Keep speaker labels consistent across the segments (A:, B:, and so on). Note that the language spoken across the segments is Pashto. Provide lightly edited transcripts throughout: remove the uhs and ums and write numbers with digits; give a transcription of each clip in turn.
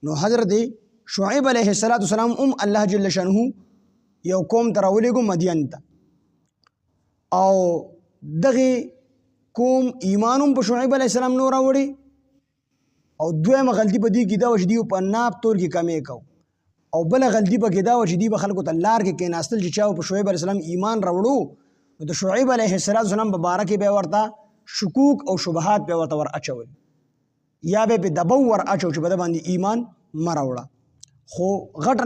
A: نو حضرت شعیب علیہ السلام الله جل شانه یو قوم ته راولېږو مدین ته، او دغه قوم ایمان هم په شعیب علیہ السلام نو راوړي، او دویمه غلطي په دې کې دا وه چې دوی په ناب تول کې کمې کو، او بله غلطي پکې دا وه چې دوی به خلکو ته لار کې کېناستل چې چا په شعیب علیہ السلام ایمان راوړو نو د شعیب علیہ السلام په باره کې به ورته شکوک او شبهات به ورته ور اچول، یا به په دبو ور اچو چې په ده باندې ایمان مه راوړه. خو غټ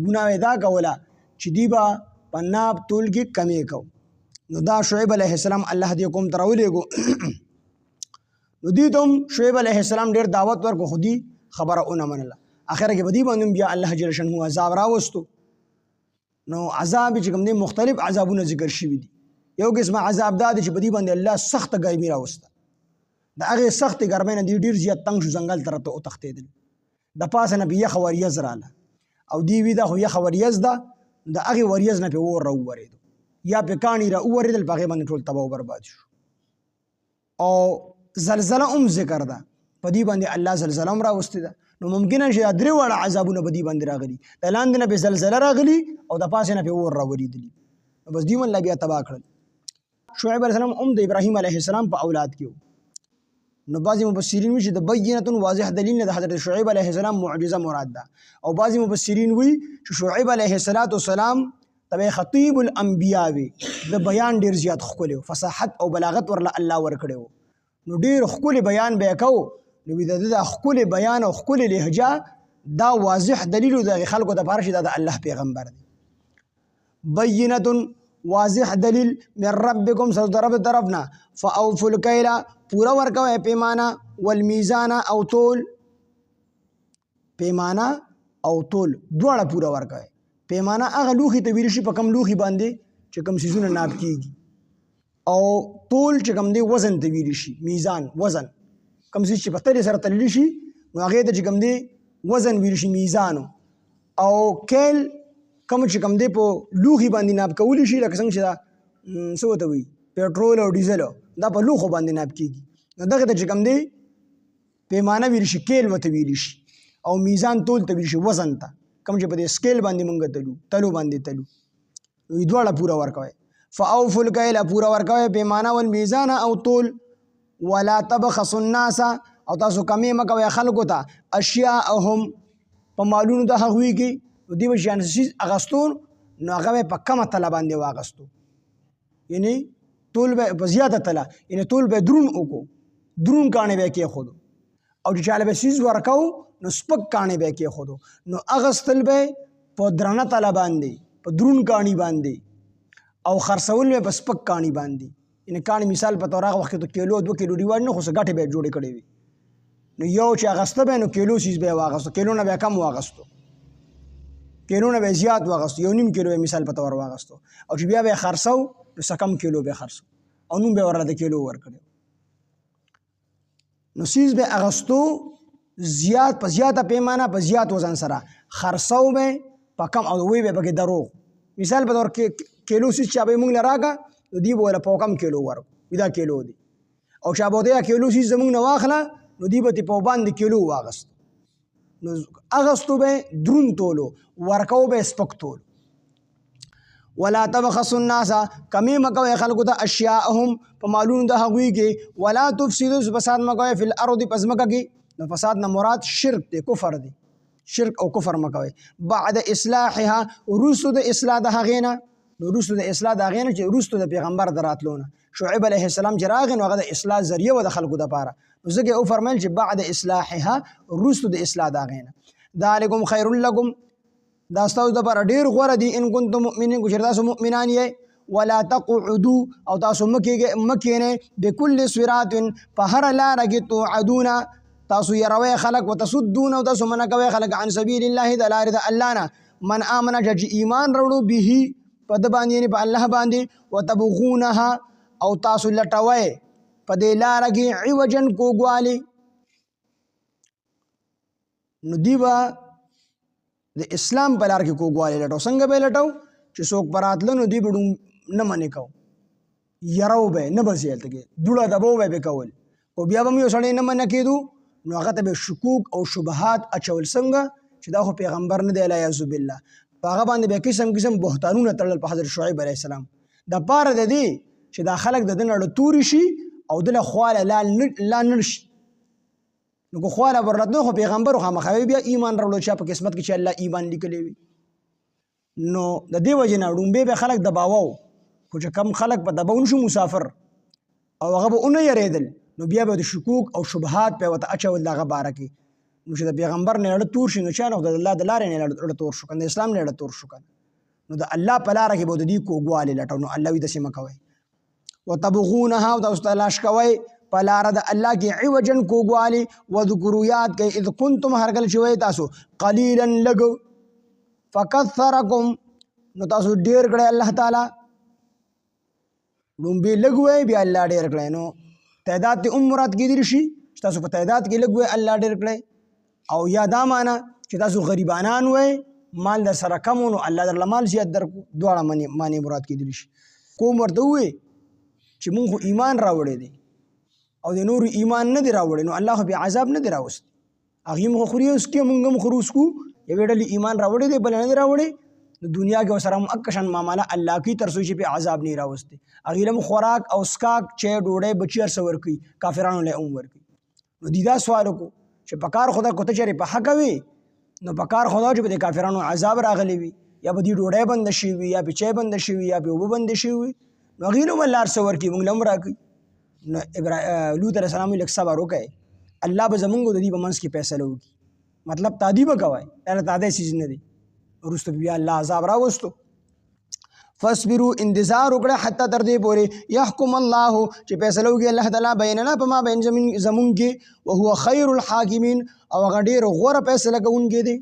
A: ګناه دا کوله چې دوی به په ناب تول کې کمې کو. نو دا شعیب علیہ السلام الله دې قوم ته راولېږو نو دوی ته هم شعیب علیہ السلام ډېر دعوت ورکړو، خو دوی خبره ونه منله. اخره کې په دوی باندې بیا الله جل شانه عذاب راوستو. نو عذاب چې کوم دی مختلف عذابونه ذکر شوي دي. یو قسمه عذاب دا دی چې په دوی باندې الله سخته ګرمي راوسته، د هغې سختې ګرمۍ نه دوی ډېر زیات تنګ شو، ځنګل طرف ته وتښتېدل، د پاسه نه پې یخه وریځ راله او دوی وي دا خو یخه وریځ ده، د هغې وریځ نه پې اور راوورېدو یا پې کاڼي راوورېدل، په هغې باندې ټول تباه و برباد شو. او زلزله هم ذکر ده، په دې باندې الله زلزله هم راوستې ده. نو ممکنه چې دا درې واړه عذابونه په دې باندې راغلي، د لاندې نه پې زلزله راغلي او د پاسې نه پې اور راورېدلي، نو بس دوی هم الله بیا تباه کړل. شعیب علیہ السلام هم د ابراهیم علیہ السلام په اولاد کې و. نو بعضې مفسرین وایي چې د بینة واضح دلیل نه د حضرت شعیب علیہ السلام معجزه مراد ده، او بعضې مفسرین وایي چې شعیب علیہ السلام ته خطیب الانبیا وي، د بیان ډېر زیات ښکلی و، فصاحت او بلاغت ورله الله ورکړی و، نو ډېر ښکلی بیان به یې کو. نو د ده دا ښکلی بیان او ښکلی لهجه دا واضح دلیل و د هغې خلکو دپاره چې دا د الله پیغمبر دی. بینة واضح دلیل من ربکم ستاسو د رب طرف نه، فاوفوا الکیل پوره ورکوئ پیمانه، والمیزان او تول، پیمانه او تول دواړه پوره ورکوئ. پیمانه هغه لوښي ته ویل شي په کم لوښي باندې چې کم څیزونه ناب کېږي، او تول چې کم دی وزن ته ویل شي، میزان وزن کم څیز چې په تلې سره تللی شي نو هغې ته چې کم دی وزن ویل شي میزانو، او کیل کوم چې کوم دی په لوښي باندې ناب کولی شي، لکه څنګه چې دا څه ورته وایي پټرول او ډیزل دا په لوښو باندې ناب کېږي، نو دغې ته چې کوم دی پیمانه ویل شي، کیل ورته ویلی شي، او میزان تول ته ویل شي، وزن ته کوم چې په دې سکیل باندې مونږ تلو باندې تلو، نو دواړه پوره ورکوئ. فاوفوا الکیل پوره ورکوئ پیمانه، والمیزان او تول، ولا تبخسوا الناس او تاسو کمې مه کوئ خلکو ته، اشیاءهم په مالونو د هغوی کې، دوی به شیان څیز اخیستو نو هغه به په کمه تله باندې واخیستو، یعنې تول به په زیاته تله، یعنې تول به درون وکړو، درون کاڼې به یې کېښودو، او چې چاله به څیز ورکوو نو سپک کاڼې به یې کېښودو، نو اخیستل به په درنه تله باندې په درون کاڼي باندې، او خرڅول به په سپک کاڼي باندې. یعنې کاڼي مثال په طور هغه وخت کې 2 کیلو 2 کیلو ډیوار نه، خو څه ګټې به یې جوړې کړې وي، نو یو چې اخیسته به نو کیلو څیز به یې واخیستو، کیلو نه به یې کم واخیستو، کیلو نه به زیات واغستو، 1.5 کیلو مثال په تور واغستو، او چې بیا به یې خرڅو نو څه کم کیلو به یې خرڅو، او نوم به یې ورله د کیلو ورکړی، نو څیز به یې اخیستو زیات په زیاته پیمانه په زیات وزن سره، خرڅو به یې په کم، او وی به یې پکې دروغ، مثال په طور کیلو څیز چا به یې موږ له راکړه نو دوی به ورله په کم کیلو ورکړو، دا کیلو دی، او چا به ورته یا کیلو څیز زموږ نه واخله نو دوی به ترې په باندې کیلو واغست، نو اغستو به درون تولو، ورکو به سپک تولو. ولا تبخسوا الناس کمی مکوئ خلکو ته اشیاءهم په مالونو د هغوی کې، ولا تفسدوا فساد مکوئ فی الارض په ځمکه کې، نو فساد نه مراد شرک دی، کفر دی، شرک او کفر مکوئ. بعد اصلاحها وروستو د اصلاح د هغې نه، نو وروستو د اصلاح د هغې نه چې وروستو د پیغمبر د راتلو نه شعیب علیہ السلام چې راغی نو هغه د اصلاح ذریعه وه د خلکو دپاره، نو ځکه یې وفرمیل چې بعد اصلاحها وروستو د اصلاح د هغې نه. ذلکم خیر لکم دا ستاسو دپاره ډېر غوره دي، ان کنتم مؤمنین که چېرې تاسو مؤمنان یې. ولا تقعدوا او تاسو مه کښېنئ بکل صراط په هره لاره کې توعدون تاسو یروئ خلک، وتصدون او تاسو منع کوئ خلک عن سبیل الله د لارې د الله نه، من آمن چې ایمان راوړو به په ده باندې یعنې په الله باندې، وتبغونها او تاسو لټوئ په دې لاره کې عوجا کوږوالی، نو دوی به د اسلام په لار کې کوږوالی لټو. څنګه به یې لټو چې څوک به راتله نو دوی به نه منې کو، یرو به نه به ځې هلته کې دوړه دبو به یې کول، خو بیا به هم یو سړی نه منع کېدو نو هغه ته به شکوک او شبهات اچول څنګه چې دا خو پیغمبر نه دی الیاذ بالله په هغه باندې به قسم قسم بهتانونه تړل په حضرت شعیب علیه السلام د پاره د دې چې دا خلک د دې نړ توري شي او دله خواله لا نشي نو کو خواله ورته خو پیغمبر خو مخوي بیا ایمان راوړل چې په قسمت کې چې الله ایمان لیکلی وي نو د دې وجه نه ډومبه به خلک دباوو خو چې کم خلک په دباون شو مسافر او هغه به اونې یریدل نو بیا به د شکوک او شبهات په وته اچول دغه باره کې نو چې د پیغمبر نه اړه تور شي نو چې نو د الله د لارې نه اړه تور شو کنه اسلام نه اړه تور شو کنه نو د الله په لار کې به د دې کوګواله لټو نو الله وی د سیمه کوي وتبغونها او د تلاش کوي په لار د الله کې عوجن کوګواله وذکروا یاد کوي اذ کنتم هرګل شوي تاسو قلیلا لګو فکثرکم نو تاسو ډیر کړه الله تعالی لومبي لګوي بیا الله ډیر کړه نو تعداد ته عمرات کې دي شي تاسو په تعداد کې لګوي الله ډیر کړه او یا دا معنا چې تاسو غریبانان وای مال در سره کم نو الله در مال زیات در دواړه معنی مراد کې دي شي کوم ورته وي چې مونږ ایمان راوړې دي او د نور ایمان نه دی راوړې نو الله به عذاب نه دی راوست هغه مخ خوري اوس کې مونږ مخروس کو یو ډول ایمان راوړې دی بل نه راوړې نو دنیا کې وسره مکشن معاملہ الله کی ترسو چې په عذاب نه راوستي اغه له خوراک او اسکاک چې ډوډۍ بچیر سور کوي کافرانو له عمر کوي نو دیدا سوال کو چې پکار خدا کوته چره په حق وي نو پکار خدا چې په کافرانو عذاب راغلي وي یا به دی ډوډۍ بند شي وي یا په چای بند شي وي یا په وب بند شي وي نو غینو ملار سور کوي موږ لمر کوي نو لوط علیہ السلام لک صبر وکړي الله به زمونږ د دې په منځ کې فیصله وکړي مطلب تادیب کوي دا تاده سیز نه دي ورستو بیا الله عذاب راوستو فاصبروا انتظار وکړه حتی تر دې پورې يحكم الله چې فیصله وکړي الله تعالی بیننا په ما بین زمون کې او هو خیر الحاکمین او هغه ډیر غوره فیصله کوونکی دی